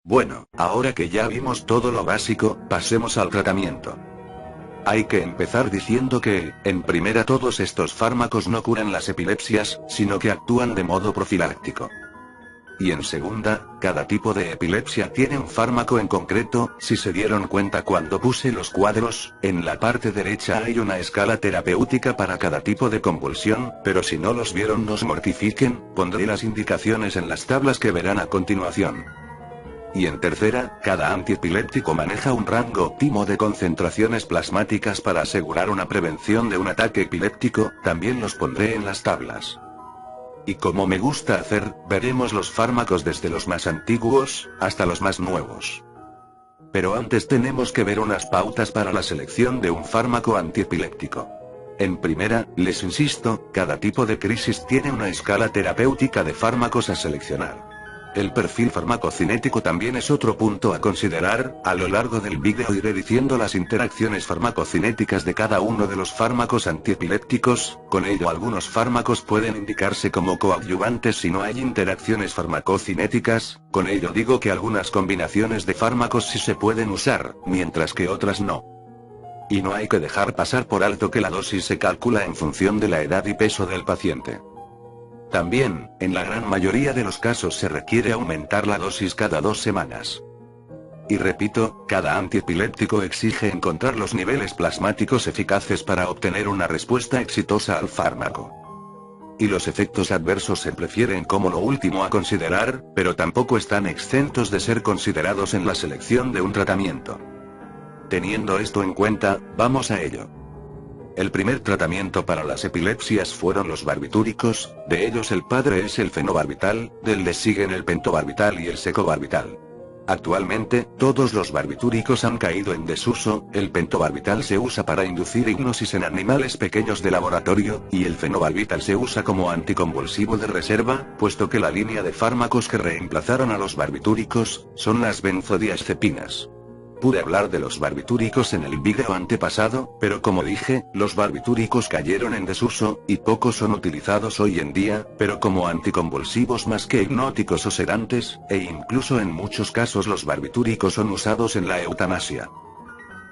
Bueno, ahora que ya vimos todo lo básico, pasemos al tratamiento. Hay que empezar diciendo que, en primera, todos estos fármacos no curan las epilepsias, sino que actúan de modo profiláctico. Y en segunda, cada tipo de epilepsia tiene un fármaco en concreto. Si se dieron cuenta cuando puse los cuadros, en la parte derecha hay una escala terapéutica para cada tipo de convulsión, pero si no los vieron no se mortifiquen, pondré las indicaciones en las tablas que verán a continuación. Y en tercera, cada antiepiléptico maneja un rango óptimo de concentraciones plasmáticas para asegurar una prevención de un ataque epiléptico, también los pondré en las tablas. Y como me gusta hacer, veremos los fármacos desde los más antiguos, hasta los más nuevos. Pero antes tenemos que ver unas pautas para la selección de un fármaco antiepiléptico. En primera, les insisto, cada tipo de crisis tiene una escala terapéutica de fármacos a seleccionar. El perfil farmacocinético también es otro punto a considerar. A lo largo del vídeo iré diciendo las interacciones farmacocinéticas de cada uno de los fármacos antiepilépticos, con ello algunos fármacos pueden indicarse como coadyuvantes si no hay interacciones farmacocinéticas, con ello digo que algunas combinaciones de fármacos sí se pueden usar, mientras que otras no. Y no hay que dejar pasar por alto que la dosis se calcula en función de la edad y peso del paciente. También, en la gran mayoría de los casos se requiere aumentar la dosis cada 2 semanas. Y repito, cada antiepiléptico exige encontrar los niveles plasmáticos eficaces para obtener una respuesta exitosa al fármaco. Y los efectos adversos se prefieren como lo último a considerar, pero tampoco están exentos de ser considerados en la selección de un tratamiento. Teniendo esto en cuenta, vamos a ello. El primer tratamiento para las epilepsias fueron los barbitúricos, de ellos el padre es el fenobarbital, del le siguen el pentobarbital y el secobarbital. Actualmente, todos los barbitúricos han caído en desuso. El pentobarbital se usa para inducir hipnosis en animales pequeños de laboratorio, y el fenobarbital se usa como anticonvulsivo de reserva, puesto que la línea de fármacos que reemplazaron a los barbitúricos son las benzodiazepinas. Pude hablar de los barbitúricos en el vídeo antepasado, pero como dije, los barbitúricos cayeron en desuso, y pocos son utilizados hoy en día, pero como anticonvulsivos más que hipnóticos o sedantes, e incluso en muchos casos los barbitúricos son usados en la eutanasia.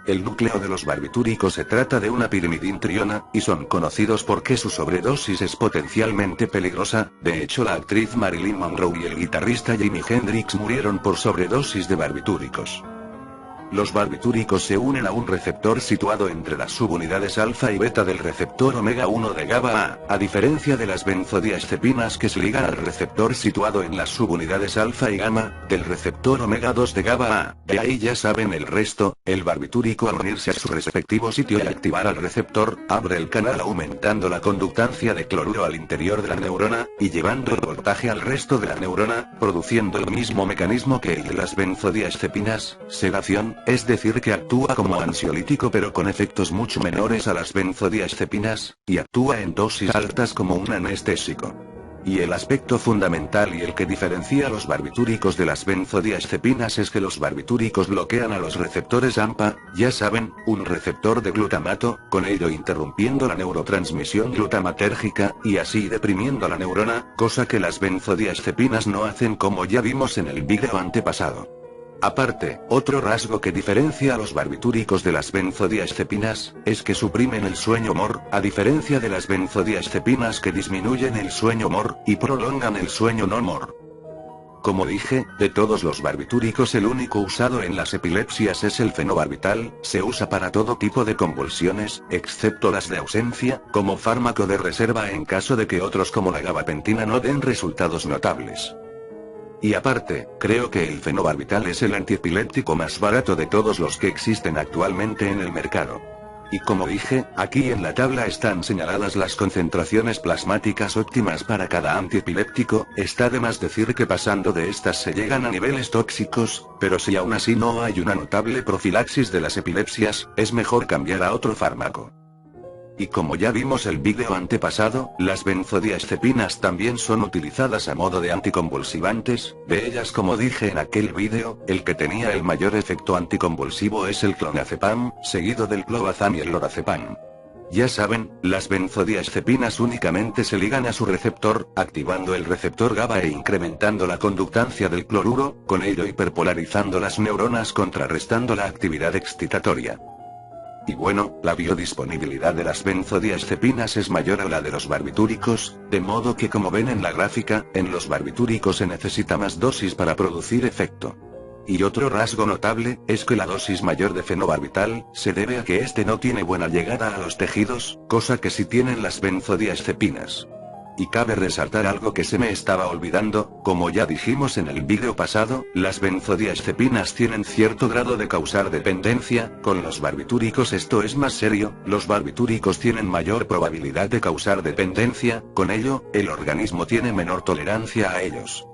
El núcleo de los barbitúricos se trata de una pirimidintriona, y son conocidos porque su sobredosis es potencialmente peligrosa. De hecho, la actriz Marilyn Monroe y el guitarrista Jimi Hendrix murieron por sobredosis de barbitúricos. Los barbitúricos se unen a un receptor situado entre las subunidades alfa y beta del receptor omega 1 de GABA A diferencia de las benzodiazepinas que se ligan al receptor situado en las subunidades alfa y gamma, del receptor omega 2 de GABA A. De ahí ya saben el resto. El barbitúrico al unirse a su respectivo sitio y activar al receptor, abre el canal aumentando la conductancia de cloruro al interior de la neurona, y llevando el voltaje al resto de la neurona, produciendo el mismo mecanismo que el de las benzodiazepinas, sedación. Es decir que actúa como ansiolítico pero con efectos mucho menores a las benzodiazepinas, y actúa en dosis altas como un anestésico. Y el aspecto fundamental y el que diferencia a los barbitúricos de las benzodiazepinas es que los barbitúricos bloquean a los receptores AMPA, ya saben, un receptor de glutamato, con ello interrumpiendo la neurotransmisión glutamatérgica, y así deprimiendo la neurona, cosa que las benzodiazepinas no hacen como ya vimos en el vídeo antepasado. Aparte, otro rasgo que diferencia a los barbitúricos de las benzodiazepinas, es que suprimen el sueño MOR, a diferencia de las benzodiazepinas que disminuyen el sueño MOR, y prolongan el sueño no MOR. Como dije, de todos los barbitúricos el único usado en las epilepsias es el fenobarbital, se usa para todo tipo de convulsiones, excepto las de ausencia, como fármaco de reserva en caso de que otros como la gabapentina no den resultados notables. Y aparte, creo que el fenobarbital es el antiepiléptico más barato de todos los que existen actualmente en el mercado. Y como dije, aquí en la tabla están señaladas las concentraciones plasmáticas óptimas para cada antiepiléptico. Está de más decir que pasando de estas se llegan a niveles tóxicos, pero si aún así no hay una notable profilaxis de las epilepsias, es mejor cambiar a otro fármaco. Y como ya vimos el vídeo antepasado, las benzodiazepinas también son utilizadas a modo de anticonvulsivantes. De ellas, como dije en aquel vídeo, el que tenía el mayor efecto anticonvulsivo es el clonazepam, seguido del clobazam y el lorazepam. Ya saben, las benzodiazepinas únicamente se ligan a su receptor, activando el receptor GABA e incrementando la conductancia del cloruro, con ello hiperpolarizando las neuronas contrarrestando la actividad excitatoria. Y bueno, la biodisponibilidad de las benzodiazepinas es mayor a la de los barbitúricos, de modo que como ven en la gráfica, en los barbitúricos se necesita más dosis para producir efecto. Y otro rasgo notable, es que la dosis mayor de fenobarbital, se debe a que este no tiene buena llegada a los tejidos, cosa que sí tienen las benzodiazepinas. Y cabe resaltar algo que se me estaba olvidando, como ya dijimos en el vídeo pasado, las benzodiazepinas tienen cierto grado de causar dependencia, con los barbitúricos esto es más serio, los barbitúricos tienen mayor probabilidad de causar dependencia, con ello, el organismo tiene menor tolerancia a ellos.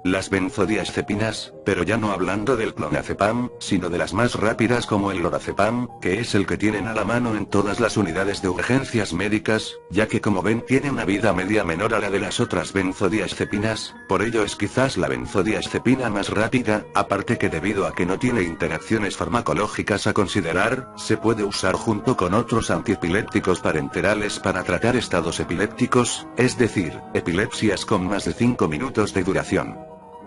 Las benzodiazepinas, pero ya no hablando del clonazepam, sino de las más rápidas como el lorazepam, que es el que tienen a la mano en todas las unidades de urgencias médicas, ya que como ven tiene una vida media menor a la de las otras benzodiazepinas, por ello es quizás la benzodiazepina más rápida, aparte que debido a que no tiene interacciones farmacológicas a considerar, se puede usar junto con otros antiepilépticos parenterales para tratar estados epilépticos, es decir, epilepsias con más de 5 minutos de duración.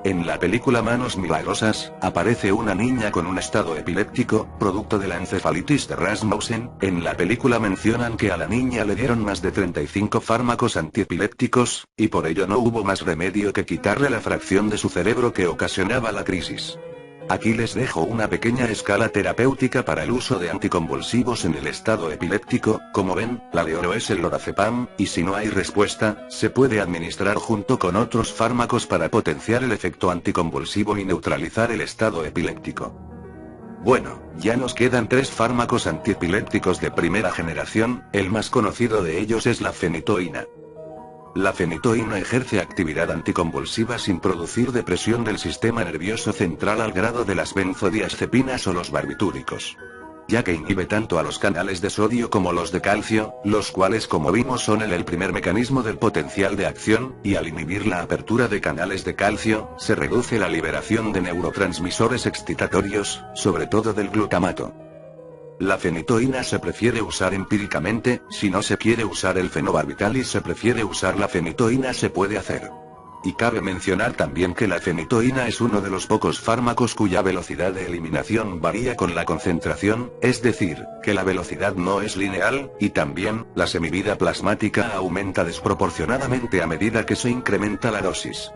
En la película Manos Milagrosas, aparece una niña con un estado epiléptico, producto de la encefalitis de Rasmussen. En la película mencionan que a la niña le dieron más de 35 fármacos antiepilépticos, y por ello no hubo más remedio que quitarle la fracción de su cerebro que ocasionaba la crisis. Aquí les dejo una pequeña escala terapéutica para el uso de anticonvulsivos en el estado epiléptico. Como ven, la de oro es el lorazepam, y si no hay respuesta, se puede administrar junto con otros fármacos para potenciar el efecto anticonvulsivo y neutralizar el estado epiléptico. Bueno, ya nos quedan 3 fármacos antiepilépticos de primera generación, el más conocido de ellos es la fenitoína. La fenitoína ejerce actividad anticonvulsiva sin producir depresión del sistema nervioso central al grado de las benzodiazepinas o los barbitúricos, ya que inhibe tanto a los canales de sodio como los de calcio, los cuales como vimos son el primer mecanismo del potencial de acción, y al inhibir la apertura de canales de calcio, se reduce la liberación de neurotransmisores excitatorios, sobre todo del glutamato. La fenitoína se prefiere usar empíricamente, si no se quiere usar el fenobarbital y se prefiere usar la fenitoína se puede hacer. Y cabe mencionar también que la fenitoína es uno de los pocos fármacos cuya velocidad de eliminación varía con la concentración, es decir, que la velocidad no es lineal, y también, la semivida plasmática aumenta desproporcionadamente a medida que se incrementa la dosis.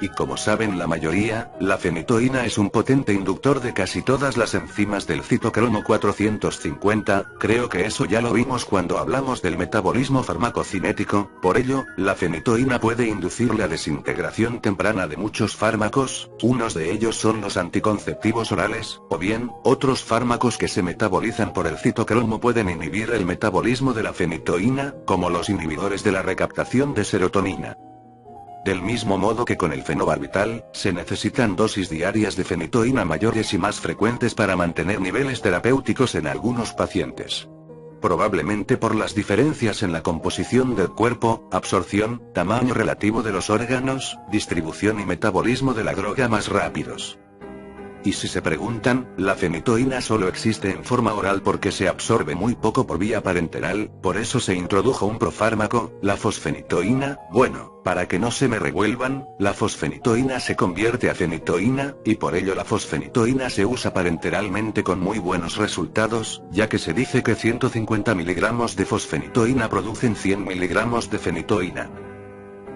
Y como saben la mayoría, la fenitoína es un potente inductor de casi todas las enzimas del citocromo 450, creo que eso ya lo vimos cuando hablamos del metabolismo farmacocinético, por ello, la fenitoína puede inducir la desintegración temprana de muchos fármacos, unos de ellos son los anticonceptivos orales, o bien, otros fármacos que se metabolizan por el citocromo pueden inhibir el metabolismo de la fenitoína, como los inhibidores de la recaptación de serotonina. Del mismo modo que con el fenobarbital, se necesitan dosis diarias de fenitoína mayores y más frecuentes para mantener niveles terapéuticos en algunos pacientes. Probablemente por las diferencias en la composición del cuerpo, absorción, tamaño relativo de los órganos, distribución y metabolismo de la droga más rápidos. Y si se preguntan, la fenitoína solo existe en forma oral porque se absorbe muy poco por vía parenteral, por eso se introdujo un profármaco, la fosfenitoína. Bueno, para que no se me revuelvan, la fosfenitoína se convierte a fenitoína, y por ello la fosfenitoína se usa parenteralmente con muy buenos resultados, ya que se dice que 150 miligramos de fosfenitoína producen 100 miligramos de fenitoína.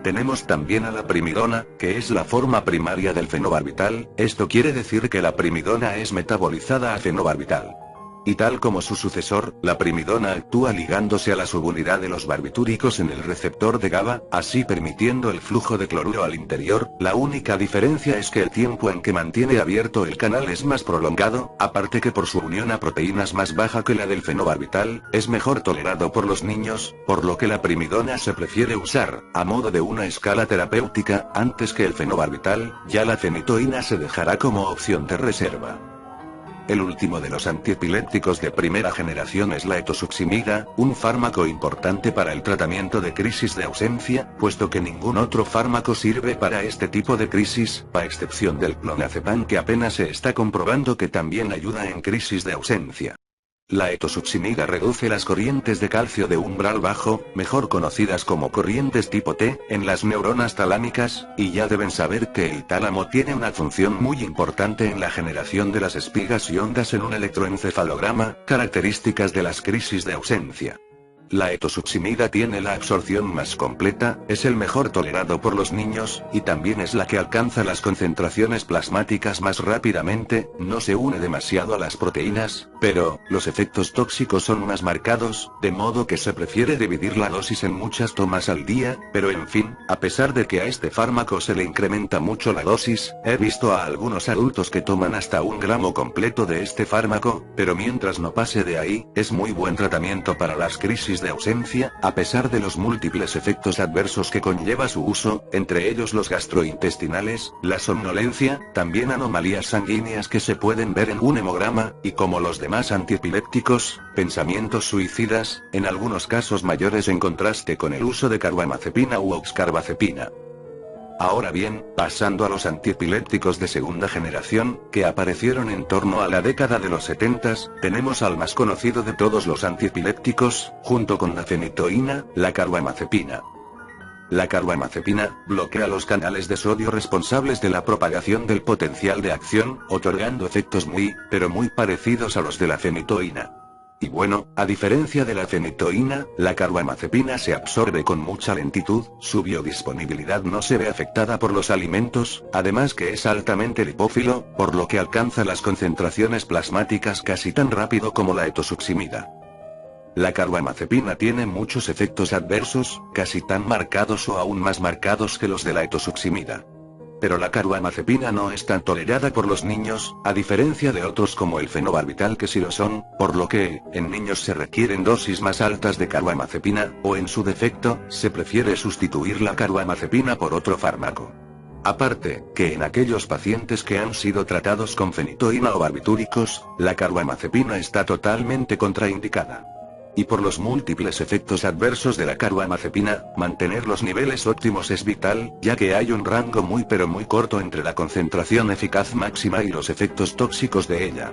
Tenemos también a la primidona, que es la forma primaria del fenobarbital, esto quiere decir que la primidona es metabolizada a fenobarbital. Y tal como su sucesor, la primidona actúa ligándose a la subunidad de los barbitúricos en el receptor de GABA, así permitiendo el flujo de cloruro al interior. La única diferencia es que el tiempo en que mantiene abierto el canal es más prolongado, aparte que por su unión a proteínas más baja que la del fenobarbital, es mejor tolerado por los niños, por lo que la primidona se prefiere usar, a modo de una escala terapéutica, antes que el fenobarbital. Ya la fenitoína se dejará como opción de reserva. El último de los antiepilépticos de primera generación es la etosuximida, un fármaco importante para el tratamiento de crisis de ausencia, puesto que ningún otro fármaco sirve para este tipo de crisis, a excepción del clonazepam que apenas se está comprobando que también ayuda en crisis de ausencia. La etosuximida reduce las corrientes de calcio de umbral bajo, mejor conocidas como corrientes tipo T, en las neuronas talámicas, y ya deben saber que el tálamo tiene una función muy importante en la generación de las espigas y ondas en un electroencefalograma, características de las crisis de ausencia. La etosuximida tiene la absorción más completa, es el mejor tolerado por los niños, y también es la que alcanza las concentraciones plasmáticas más rápidamente, no se une demasiado a las proteínas, pero, los efectos tóxicos son más marcados, de modo que se prefiere dividir la dosis en muchas tomas al día, pero en fin, a pesar de que a este fármaco se le incrementa mucho la dosis, he visto a algunos adultos que toman hasta 1 gramo completo de este fármaco, pero mientras no pase de ahí, es muy buen tratamiento para las crisis de ausencia, a pesar de los múltiples efectos adversos que conlleva su uso, entre ellos los gastrointestinales, la somnolencia, también anomalías sanguíneas que se pueden ver en un hemograma, y como los demás antiepilépticos, pensamientos suicidas, en algunos casos mayores en contraste con el uso de carbamazepina u oxcarbazepina. Ahora bien, pasando a los antiepilépticos de segunda generación, que aparecieron en torno a la década de los 70, tenemos al más conocido de todos los antiepilépticos, junto con la fenitoína, la carbamazepina. La carbamazepina bloquea los canales de sodio responsables de la propagación del potencial de acción, otorgando efectos pero muy parecidos a los de la fenitoína. Y bueno, a diferencia de la fenitoína, la carbamazepina se absorbe con mucha lentitud, su biodisponibilidad no se ve afectada por los alimentos, además que es altamente lipófilo, por lo que alcanza las concentraciones plasmáticas casi tan rápido como la etosuximida. La carbamazepina tiene muchos efectos adversos, casi tan marcados o aún más marcados que los de la etosuximida. Pero la carbamazepina no es tan tolerada por los niños, a diferencia de otros como el fenobarbital que sí lo son, por lo que, en niños se requieren dosis más altas de carbamazepina, o en su defecto, se prefiere sustituir la carbamazepina por otro fármaco. Aparte, que en aquellos pacientes que han sido tratados con fenitoína o barbitúricos, la carbamazepina está totalmente contraindicada. Y por los múltiples efectos adversos de la carbamazepina, mantener los niveles óptimos es vital, ya que hay un rango muy corto entre la concentración eficaz máxima y los efectos tóxicos de ella.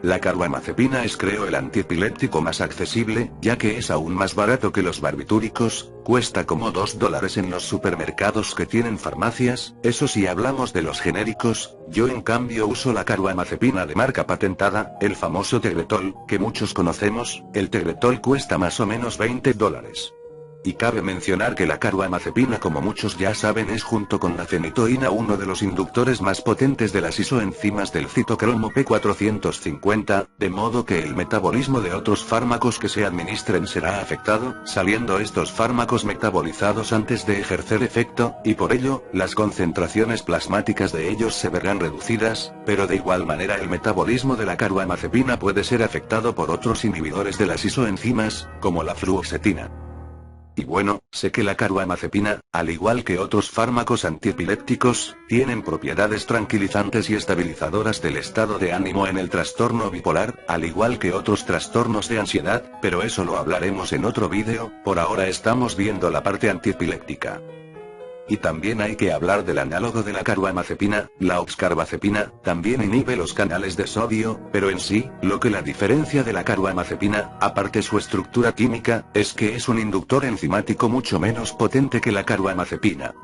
La carbamazepina es creo el antiepiléptico más accesible, ya que es aún más barato que los barbitúricos, cuesta como $2 en los supermercados que tienen farmacias, eso si hablamos de los genéricos. Yo en cambio uso la carbamazepina de marca patentada, el famoso Tegretol, que muchos conocemos, el Tegretol cuesta más o menos $20. Y cabe mencionar que la carbamazepina, como muchos ya saben, es junto con la fenitoína uno de los inductores más potentes de las isoenzimas del citocromo P450, de modo que el metabolismo de otros fármacos que se administren será afectado, saliendo estos fármacos metabolizados antes de ejercer efecto, y por ello, las concentraciones plasmáticas de ellos se verán reducidas, pero de igual manera el metabolismo de la carbamazepina puede ser afectado por otros inhibidores de las isoenzimas, como la fluoxetina. Y bueno, sé que la carbamazepina, al igual que otros fármacos antiepilépticos, tienen propiedades tranquilizantes y estabilizadoras del estado de ánimo en el trastorno bipolar, al igual que otros trastornos de ansiedad, pero eso lo hablaremos en otro vídeo, por ahora estamos viendo la parte antiepiléptica. Y también hay que hablar del análogo de la carbamazepina, la oxcarbazepina, también inhibe los canales de sodio, pero en sí, lo que la diferencia de la carbamazepina, aparte su estructura química, es que es un inductor enzimático mucho menos potente que la carbamazepina.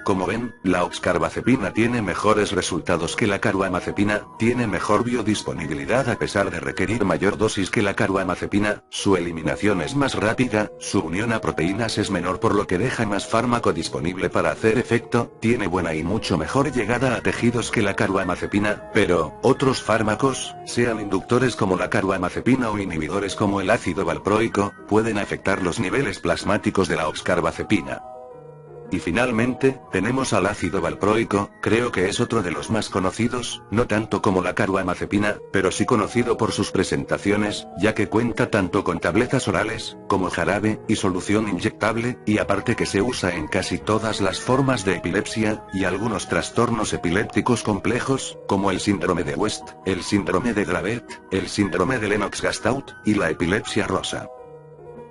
Como ven, la oxcarbazepina tiene mejores resultados que la carbamazepina, tiene mejor biodisponibilidad a pesar de requerir mayor dosis que la carbamazepina, su eliminación es más rápida, su unión a proteínas es menor por lo que deja más fármaco disponible para hacer efecto, tiene buena y mucho mejor llegada a tejidos que la carbamazepina, pero, otros fármacos, sean inductores como la carbamazepina o inhibidores como el ácido valproico, pueden afectar los niveles plasmáticos de la oxcarbazepina. Y finalmente, tenemos al ácido valproico, creo que es otro de los más conocidos, no tanto como la carbamazepina, pero sí conocido por sus presentaciones, ya que cuenta tanto con tabletas orales, como jarabe, y solución inyectable, y aparte que se usa en casi todas las formas de epilepsia, y algunos trastornos epilépticos complejos, como el síndrome de West, el síndrome de Dravet, el síndrome de Lennox-Gastaut, y la epilepsia rosa.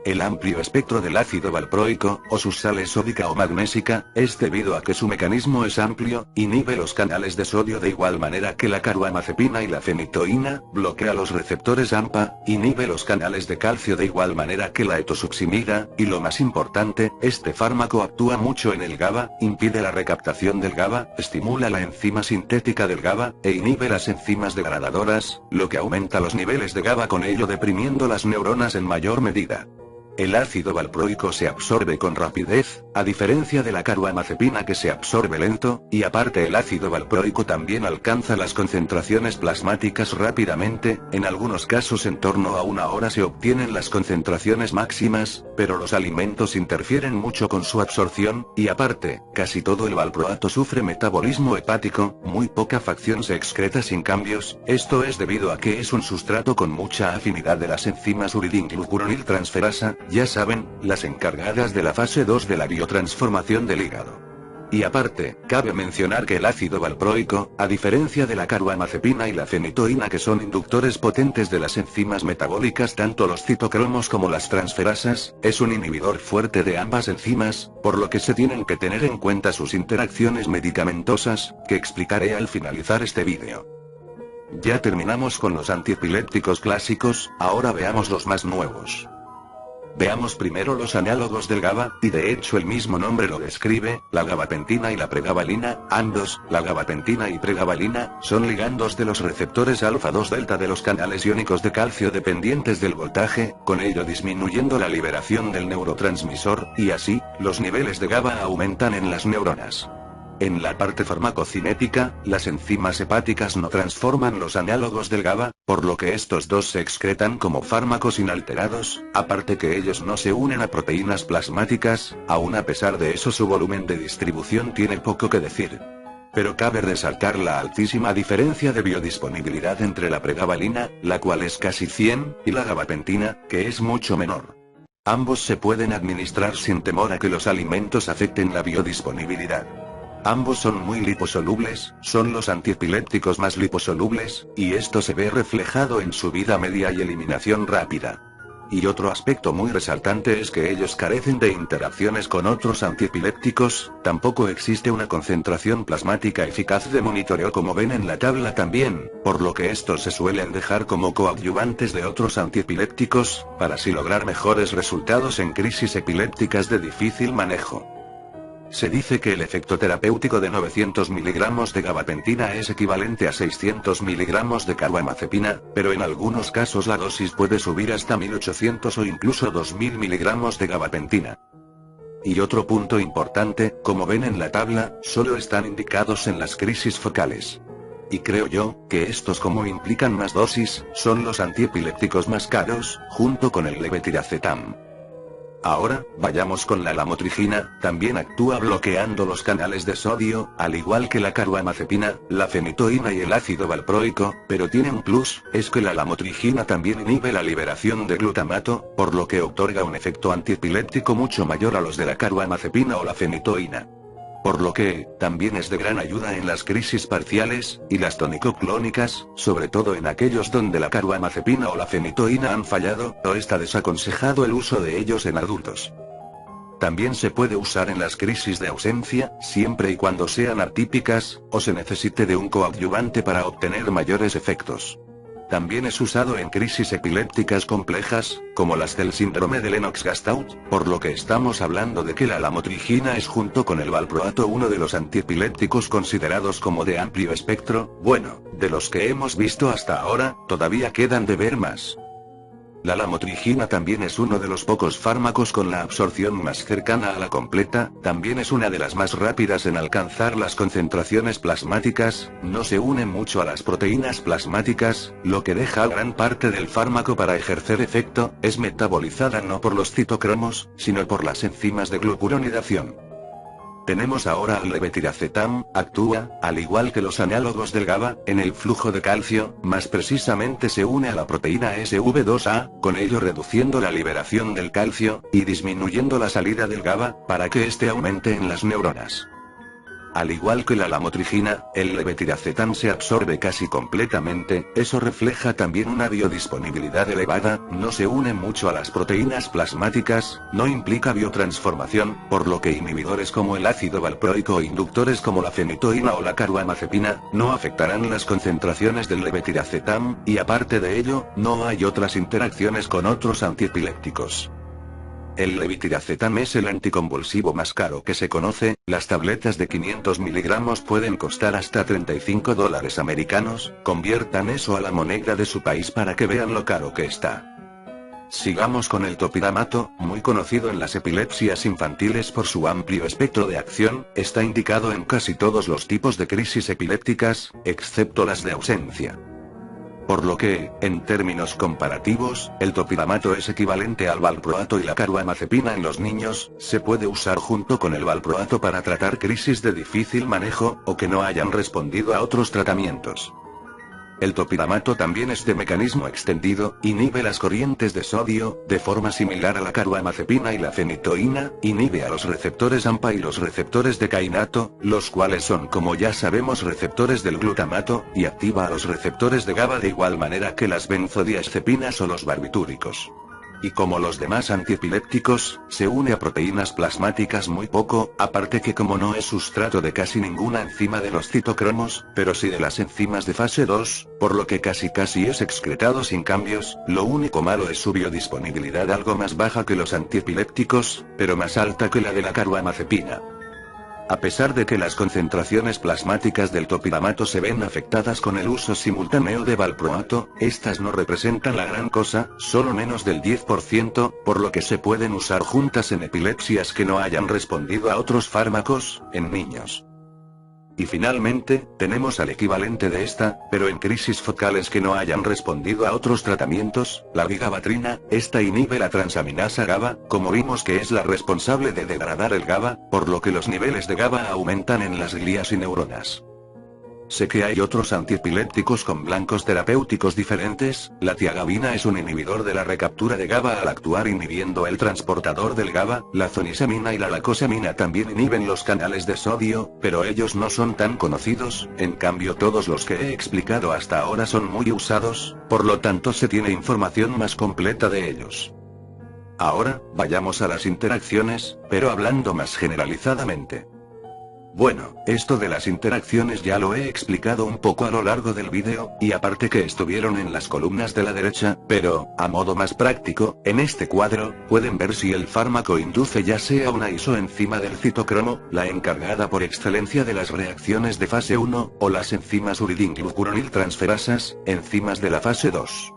El amplio espectro del ácido valproico, o sus sales sódica o magnésica, es debido a que su mecanismo es amplio, inhibe los canales de sodio de igual manera que la carbamazepina y la fenitoína, bloquea los receptores AMPA, inhibe los canales de calcio de igual manera que la etosuximida, y lo más importante, este fármaco actúa mucho en el GABA, impide la recaptación del GABA, estimula la enzima sintética del GABA, e inhibe las enzimas degradadoras, lo que aumenta los niveles de GABA, con ello deprimiendo las neuronas en mayor medida. El ácido valproico se absorbe con rapidez, a diferencia de la carbamazepina que se absorbe lento, y aparte el ácido valproico también alcanza las concentraciones plasmáticas rápidamente, en algunos casos en torno a 1 hora se obtienen las concentraciones máximas, pero los alimentos interfieren mucho con su absorción, y aparte, casi todo el valproato sufre metabolismo hepático, muy poca fracción se excreta sin cambios, esto es debido a que es un sustrato con mucha afinidad de las enzimas uridinglucuroniltransferasa, ya saben, las encargadas de la fase 2 de la biotransformación del hígado. Y aparte, cabe mencionar que el ácido valproico, a diferencia de la carbamazepina y la fenitoína que son inductores potentes de las enzimas metabólicas tanto los citocromos como las transferasas, es un inhibidor fuerte de ambas enzimas, por lo que se tienen que tener en cuenta sus interacciones medicamentosas, que explicaré al finalizar este vídeo. Ya terminamos con los antiepilépticos clásicos, ahora veamos los más nuevos. Veamos primero los análogos del GABA, y de hecho el mismo nombre lo describe, la gabapentina y la pregabalina, ambos, la gabapentina y pregabalina, son ligandos de los receptores alfa-2 delta de los canales iónicos de calcio dependientes del voltaje, con ello disminuyendo la liberación del neurotransmisor, y así, los niveles de GABA aumentan en las neuronas. En la parte farmacocinética, las enzimas hepáticas no transforman los análogos del GABA, por lo que estos dos se excretan como fármacos inalterados, aparte que ellos no se unen a proteínas plasmáticas, aun a pesar de eso su volumen de distribución tiene poco que decir. Pero cabe resaltar la altísima diferencia de biodisponibilidad entre la pregabalina, la cual es casi 100, y la gabapentina, que es mucho menor. Ambos se pueden administrar sin temor a que los alimentos afecten la biodisponibilidad. Ambos son muy liposolubles, son los antiepilépticos más liposolubles, y esto se ve reflejado en su vida media y eliminación rápida. Y otro aspecto muy resaltante es que ellos carecen de interacciones con otros antiepilépticos, tampoco existe una concentración plasmática eficaz de monitoreo como ven en la tabla también, por lo que estos se suelen dejar como coadyuvantes de otros antiepilépticos, para así lograr mejores resultados en crisis epilépticas de difícil manejo. Se dice que el efecto terapéutico de 900 miligramos de gabapentina es equivalente a 600 miligramos de carbamazepina, pero en algunos casos la dosis puede subir hasta 1800 o incluso 2000 miligramos de gabapentina. Y otro punto importante, como ven en la tabla, solo están indicados en las crisis focales. Y creo yo, que estos como implican más dosis, son los antiepilépticos más caros, junto con el levetiracetam. Ahora, vayamos con la lamotrigina, también actúa bloqueando los canales de sodio, al igual que la carbamazepina, la fenitoína y el ácido valproico, pero tiene un plus, es que la lamotrigina también inhibe la liberación de glutamato, por lo que otorga un efecto antiepiléptico mucho mayor a los de la carbamazepina o la fenitoína. Por lo que, también es de gran ayuda en las crisis parciales, y las tónico-clónicas, sobre todo en aquellos donde la carbamazepina o la fenitoína han fallado, o está desaconsejado el uso de ellos en adultos. También se puede usar en las crisis de ausencia, siempre y cuando sean atípicas, o se necesite de un coadyuvante para obtener mayores efectos. También es usado en crisis epilépticas complejas, como las del síndrome de Lennox-Gastaut, por lo que estamos hablando de que la lamotrigina es junto con el valproato uno de los antiepilépticos considerados como de amplio espectro, bueno, de los que hemos visto hasta ahora, todavía quedan de ver más. La lamotrigina también es uno de los pocos fármacos con la absorción más cercana a la completa, también es una de las más rápidas en alcanzar las concentraciones plasmáticas, no se une mucho a las proteínas plasmáticas, lo que deja gran parte del fármaco para ejercer efecto, es metabolizada no por los citocromos, sino por las enzimas de glucuronidación. Tenemos ahora al levetiracetam, actúa, al igual que los análogos del GABA, en el flujo de calcio, más precisamente se une a la proteína SV2A, con ello reduciendo la liberación del calcio, y disminuyendo la salida del GABA, para que éste aumente en las neuronas. Al igual que la lamotrigina, el levetiracetam se absorbe casi completamente, eso refleja también una biodisponibilidad elevada, no se une mucho a las proteínas plasmáticas, no implica biotransformación, por lo que inhibidores como el ácido valproico o inductores como la fenitoína o la carbamazepina, no afectarán las concentraciones del levetiracetam, y aparte de ello, no hay otras interacciones con otros antiepilépticos. El levetiracetam es el anticonvulsivo más caro que se conoce, las tabletas de 500 miligramos pueden costar hasta $35 americanos, conviertan eso a la moneda de su país para que vean lo caro que está. Sigamos con el topiramato, muy conocido en las epilepsias infantiles por su amplio espectro de acción, está indicado en casi todos los tipos de crisis epilépticas, excepto las de ausencia. Por lo que, en términos comparativos, el topiramato es equivalente al valproato y la carbamazepina en los niños, se puede usar junto con el valproato para tratar crisis de difícil manejo, o que no hayan respondido a otros tratamientos. El topiramato también es de mecanismo extendido, inhibe las corrientes de sodio, de forma similar a la carbamazepina y la fenitoína, inhibe a los receptores AMPA y los receptores de kainato, los cuales son como ya sabemos receptores del glutamato, y activa a los receptores de GABA de igual manera que las benzodiazepinas o los barbitúricos. Y como los demás antiepilépticos, se une a proteínas plasmáticas muy poco, aparte que como no es sustrato de casi ninguna enzima de los citocromos, pero sí de las enzimas de fase 2, por lo que casi es excretado sin cambios, lo único malo es su biodisponibilidad algo más baja que los antiepilépticos, pero más alta que la de la carbamazepina. A pesar de que las concentraciones plasmáticas del topiramato se ven afectadas con el uso simultáneo de valproato, estas no representan la gran cosa, solo menos del 10%, por lo que se pueden usar juntas en epilepsias que no hayan respondido a otros fármacos, en niños. Y finalmente, tenemos al equivalente de esta, pero en crisis focales que no hayan respondido a otros tratamientos, la vigabatrina, esta inhibe la transaminasa GABA, como vimos que es la responsable de degradar el GABA, por lo que los niveles de GABA aumentan en las glías y neuronas. Sé que hay otros antiepilépticos con blancos terapéuticos diferentes, la tiagabina es un inhibidor de la recaptura de GABA al actuar inhibiendo el transportador del GABA, la zonisamina y la lacosamina también inhiben los canales de sodio, pero ellos no son tan conocidos, en cambio todos los que he explicado hasta ahora son muy usados, por lo tanto se tiene información más completa de ellos. Ahora, vayamos a las interacciones, pero hablando más generalizadamente. Bueno, esto de las interacciones ya lo he explicado un poco a lo largo del vídeo, y aparte que estuvieron en las columnas de la derecha, pero, a modo más práctico, en este cuadro, pueden ver si el fármaco induce ya sea una isoenzima del citocromo, la encargada por excelencia de las reacciones de fase 1, o las enzimas uridinglucuroniltransferasas, enzimas de la fase 2.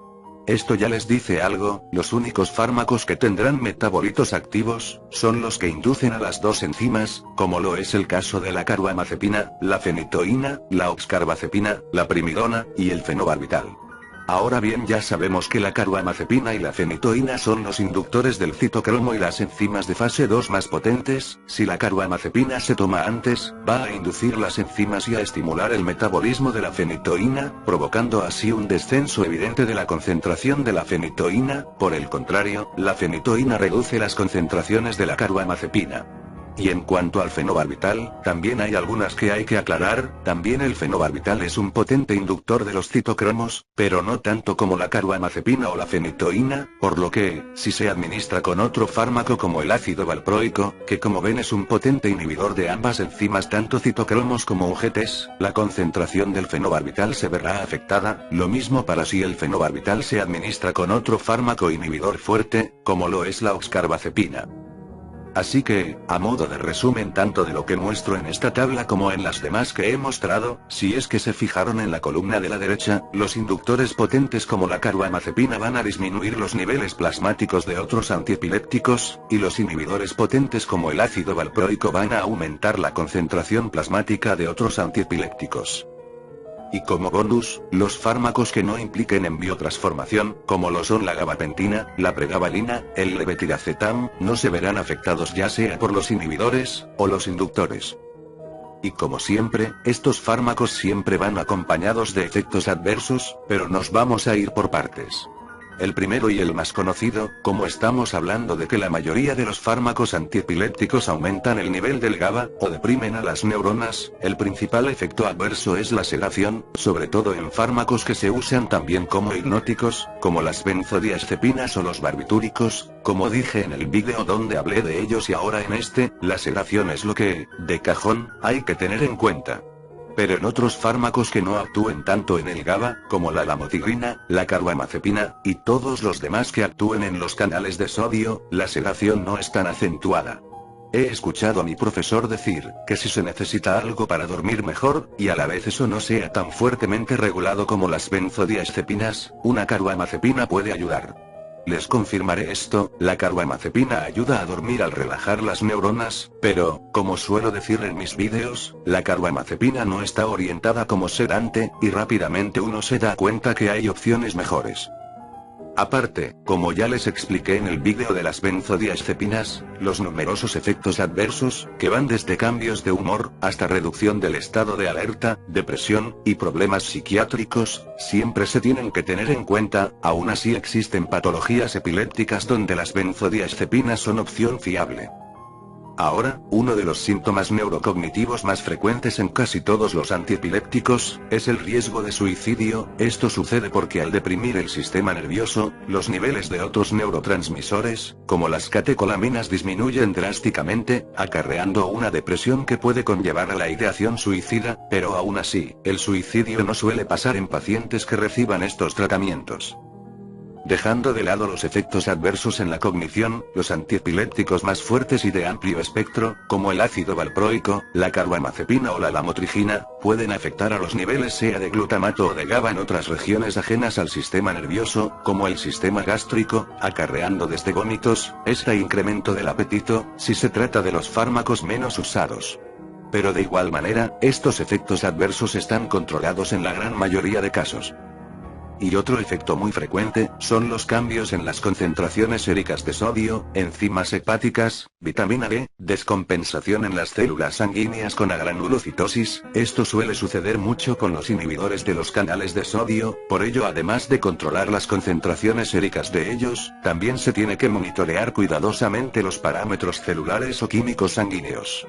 Esto ya les dice algo, los únicos fármacos que tendrán metabolitos activos, son los que inducen a las dos enzimas, como lo es el caso de la carbamazepina, la fenitoína, la oxcarbazepina, la primidona, y el fenobarbital. Ahora bien ya sabemos que la carbamazepina y la fenitoína son los inductores del citocromo y las enzimas de fase 2 más potentes, si la carbamazepina se toma antes, va a inducir las enzimas y a estimular el metabolismo de la fenitoína, provocando así un descenso evidente de la concentración de la fenitoína, por el contrario, la fenitoína reduce las concentraciones de la carbamazepina. Y en cuanto al fenobarbital, también hay algunas que hay que aclarar, también el fenobarbital es un potente inductor de los citocromos, pero no tanto como la carbamazepina o la fenitoína, por lo que, si se administra con otro fármaco como el ácido valproico, que como ven es un potente inhibidor de ambas enzimas tanto citocromos como UGTs, la concentración del fenobarbital se verá afectada, lo mismo para si el fenobarbital se administra con otro fármaco inhibidor fuerte, como lo es la oxcarbazepina. Así que, a modo de resumen tanto de lo que muestro en esta tabla como en las demás que he mostrado, si es que se fijaron en la columna de la derecha, los inductores potentes como la carbamazepina van a disminuir los niveles plasmáticos de otros antiepilépticos, y los inhibidores potentes como el ácido valproico van a aumentar la concentración plasmática de otros antiepilépticos. Y como bonus, los fármacos que no impliquen en biotransformación, como lo son la gabapentina, la pregabalina, el levetiracetam, no se verán afectados ya sea por los inhibidores, o los inductores. Y como siempre, estos fármacos siempre van acompañados de efectos adversos, pero nos vamos a ir por partes. El primero y el más conocido, como estamos hablando de que la mayoría de los fármacos antiepilépticos aumentan el nivel del GABA, o deprimen a las neuronas, el principal efecto adverso es la sedación, sobre todo en fármacos que se usan también como hipnóticos, como las benzodiazepinas o los barbitúricos, como dije en el vídeo donde hablé de ellos y ahora en este, la sedación es lo que, de cajón, hay que tener en cuenta. Pero en otros fármacos que no actúen tanto en el GABA, como la lamotrigina, la carbamazepina, y todos los demás que actúen en los canales de sodio, la sedación no es tan acentuada. He escuchado a mi profesor decir, que si se necesita algo para dormir mejor, y a la vez eso no sea tan fuertemente regulado como las benzodiazepinas, una carbamazepina puede ayudar. Les confirmaré esto, la carbamazepina ayuda a dormir al relajar las neuronas, pero, como suelo decir en mis vídeos, la carbamazepina no está orientada como sedante, y rápidamente uno se da cuenta que hay opciones mejores. Aparte, como ya les expliqué en el vídeo de las benzodiazepinas, los numerosos efectos adversos, que van desde cambios de humor, hasta reducción del estado de alerta, depresión, y problemas psiquiátricos, siempre se tienen que tener en cuenta. Aún así existen patologías epilépticas donde las benzodiazepinas son opción fiable. Ahora, uno de los síntomas neurocognitivos más frecuentes en casi todos los antiepilépticos, es el riesgo de suicidio. Esto sucede porque al deprimir el sistema nervioso, los niveles de otros neurotransmisores, como las catecolaminas disminuyen drásticamente, acarreando una depresión que puede conllevar a la ideación suicida, pero aún así, el suicidio no suele pasar en pacientes que reciban estos tratamientos. Dejando de lado los efectos adversos en la cognición, los antiepilépticos más fuertes y de amplio espectro, como el ácido valproico, la carbamazepina o la lamotrigina, pueden afectar a los niveles sea de glutamato o de GABA en otras regiones ajenas al sistema nervioso, como el sistema gástrico, acarreando desde vómitos, incremento del apetito, si se trata de los fármacos menos usados. Pero de igual manera, estos efectos adversos están controlados en la gran mayoría de casos. Y otro efecto muy frecuente, son los cambios en las concentraciones séricas de sodio, enzimas hepáticas, vitamina D, descompensación en las células sanguíneas con agranulocitosis. Esto suele suceder mucho con los inhibidores de los canales de sodio, por ello además de controlar las concentraciones séricas de ellos, también se tiene que monitorear cuidadosamente los parámetros celulares o químicos sanguíneos.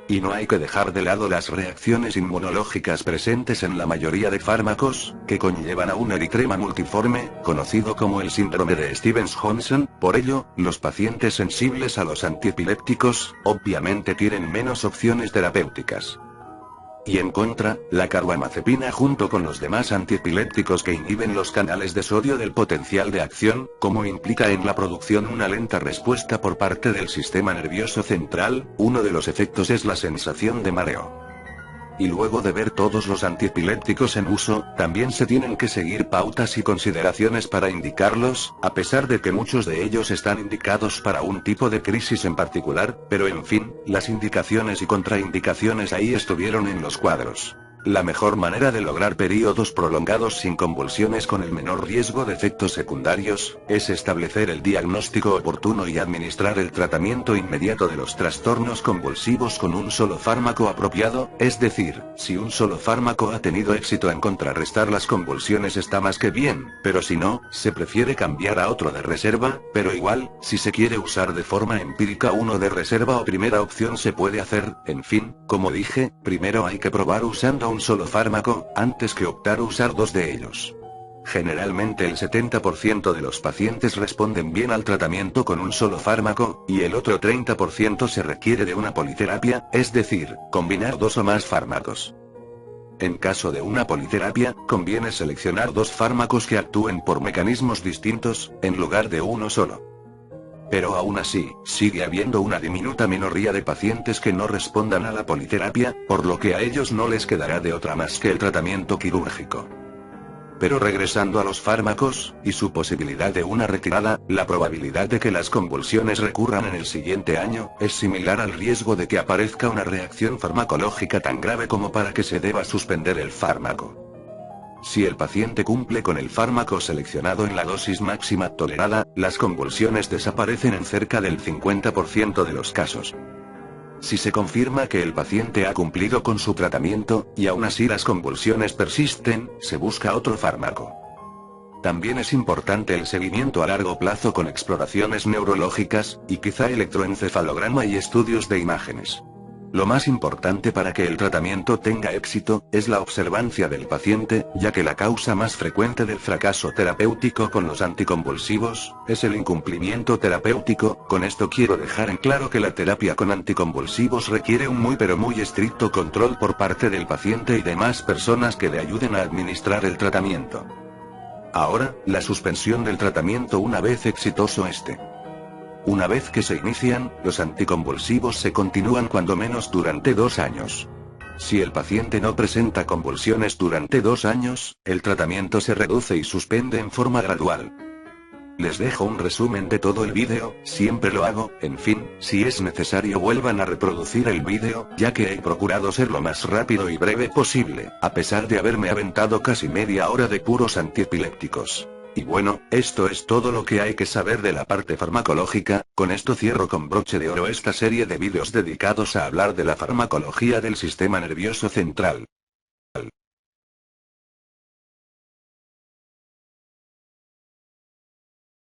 Y no hay que dejar de lado las reacciones inmunológicas presentes en la mayoría de fármacos, que conllevan a un eritema multiforme, conocido como el síndrome de Stevens-Johnson. Por ello, los pacientes sensibles a los antiepilépticos, obviamente tienen menos opciones terapéuticas. Y en contra, la carbamazepina junto con los demás antiepilépticos que inhiben los canales de sodio del potencial de acción, como implica en la producción una lenta respuesta por parte del sistema nervioso central, uno de los efectos es la sensación de mareo. Y luego de ver todos los antiepilépticos en uso, también se tienen que seguir pautas y consideraciones para indicarlos, a pesar de que muchos de ellos están indicados para un tipo de crisis en particular, pero en fin, las indicaciones y contraindicaciones ahí estuvieron en los cuadros. La mejor manera de lograr periodos prolongados sin convulsiones con el menor riesgo de efectos secundarios, es establecer el diagnóstico oportuno y administrar el tratamiento inmediato de los trastornos convulsivos con un solo fármaco apropiado, es decir, si un solo fármaco ha tenido éxito en contrarrestar las convulsiones está más que bien, pero si no, se prefiere cambiar a otro de reserva, pero igual, si se quiere usar de forma empírica uno de reserva o primera opción se puede hacer. En fin, como dije, primero hay que probar usando un solo fármaco, antes que optar a usar dos de ellos. Generalmente el 70% de los pacientes responden bien al tratamiento con un solo fármaco, y el otro 30% se requiere de una politerapia, es decir, combinar dos o más fármacos. En caso de una politerapia, conviene seleccionar dos fármacos que actúen por mecanismos distintos, en lugar de uno solo. Pero aún así, sigue habiendo una diminuta minoría de pacientes que no respondan a la politerapia, por lo que a ellos no les quedará de otra más que el tratamiento quirúrgico. Pero regresando a los fármacos, y su posibilidad de una retirada, la probabilidad de que las convulsiones recurran en el siguiente año, es similar al riesgo de que aparezca una reacción farmacológica tan grave como para que se deba suspender el fármaco. Si el paciente cumple con el fármaco seleccionado en la dosis máxima tolerada, las convulsiones desaparecen en cerca del 50% de los casos. Si se confirma que el paciente ha cumplido con su tratamiento, y aún así las convulsiones persisten, se busca otro fármaco. También es importante el seguimiento a largo plazo con exploraciones neurológicas, y quizá electroencefalograma y estudios de imágenes. Lo más importante para que el tratamiento tenga éxito, es la observancia del paciente, ya que la causa más frecuente del fracaso terapéutico con los anticonvulsivos, es el incumplimiento terapéutico. Con esto quiero dejar en claro que la terapia con anticonvulsivos requiere un muy estricto control por parte del paciente y demás personas que le ayuden a administrar el tratamiento. Ahora, la suspensión del tratamiento una vez exitoso este. Una vez que se inician, los anticonvulsivos se continúan cuando menos durante 2 años. Si el paciente no presenta convulsiones durante 2 años, el tratamiento se reduce y suspende en forma gradual. Les dejo un resumen de todo el vídeo, siempre lo hago. En fin, si es necesario vuelvan a reproducir el vídeo, ya que he procurado ser lo más rápido y breve posible, a pesar de haberme aventado casi media hora de puros antiepilépticos. Y bueno, esto es todo lo que hay que saber de la parte farmacológica. Con esto cierro con broche de oro esta serie de vídeos dedicados a hablar de la farmacología del sistema nervioso central.